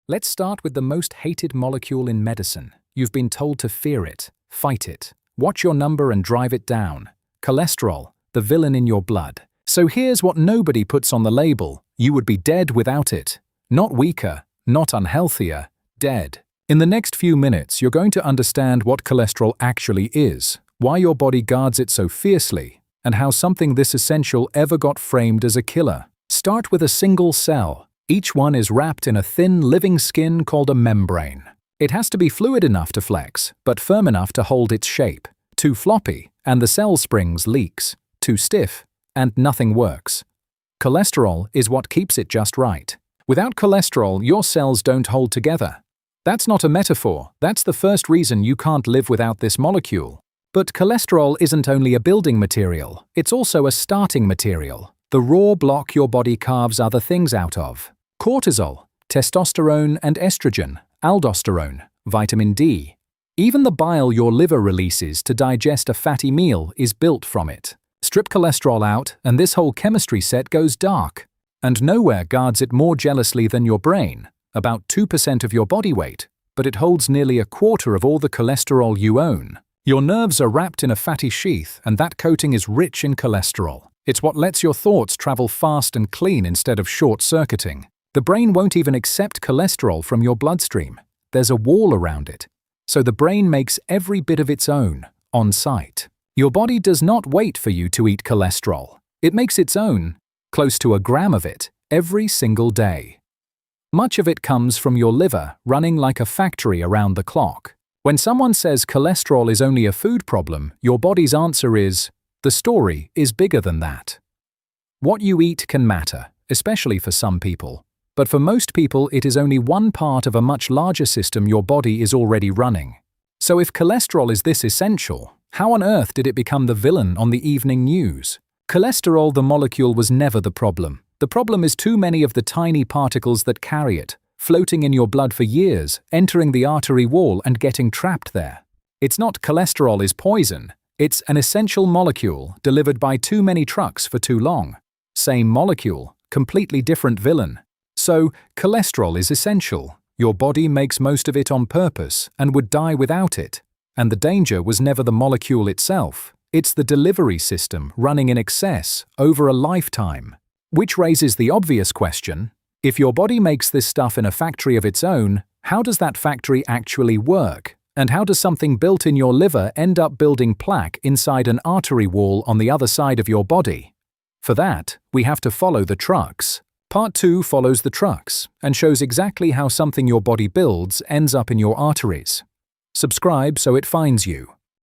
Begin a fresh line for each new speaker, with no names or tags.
Let's start with the most hated molecule in medicine. You've been told to fear it, fight it, watch your number and drive it down. Cholesterol, the villain in your blood. So here's what nobody puts on the label. You would be dead without it. Not weaker, not unhealthier, dead. In the next few minutes, you're going to understand what cholesterol actually is, why your body guards it so fiercely, and how something this essential ever got framed as a killer. Start with a single cell. Each one is wrapped in a thin, living skin called a membrane. It has to be fluid enough to flex, but firm enough to hold its shape. Too floppy, and the cell springs leaks. Too stiff, and nothing works. Cholesterol is what keeps it just right. Without cholesterol, your cells don't hold together. That's not a metaphor, that's the first reason you can't live without this molecule. But cholesterol isn't only a building material, it's also a starting material. The raw block your body carves other things out of. Cortisol, testosterone and estrogen, aldosterone, vitamin D. Even the bile your liver releases to digest a fatty meal is built from it. Strip cholesterol out and this whole chemistry set goes dark. And nowhere guards it more jealously than your brain, about 2% of your body weight, but it holds nearly a quarter of all the cholesterol you own. Your nerves are wrapped in a fatty sheath and that coating is rich in cholesterol. It's what lets your thoughts travel fast and clean instead of short-circuiting. The brain won't even accept cholesterol from your bloodstream. There's a wall around it. So the brain makes every bit of its own, on site. Your body does not wait for you to eat cholesterol. It makes its own, close to a gram of it, every single day. Much of it comes from your liver running like a factory around the clock. When someone says cholesterol is only a food problem, your body's answer is, the story is bigger than that. What you eat can matter, especially for some people. But for most people, it is only one part of a much larger system your body is already running. So if cholesterol is this essential, how on earth did it become the villain on the evening news? Cholesterol, the molecule, was never the problem. The problem is too many of the tiny particles that carry it, floating in your blood for years, entering the artery wall and getting trapped there. It's not cholesterol is poison. It's an essential molecule delivered by too many trucks for too long. Same molecule, completely different villain. So, cholesterol is essential. Your body makes most of it on purpose and would die without it. And the danger was never the molecule itself. It's the delivery system running in excess over a lifetime. Which raises the obvious question, if your body makes this stuff in a factory of its own, how does that factory actually work? And how does something built in your liver end up building plaque inside an artery wall on the other side of your body? For that, we have to follow the trucks. Part 2 follows the trucks and shows exactly how something your body builds ends up in your arteries. Subscribe so it finds you.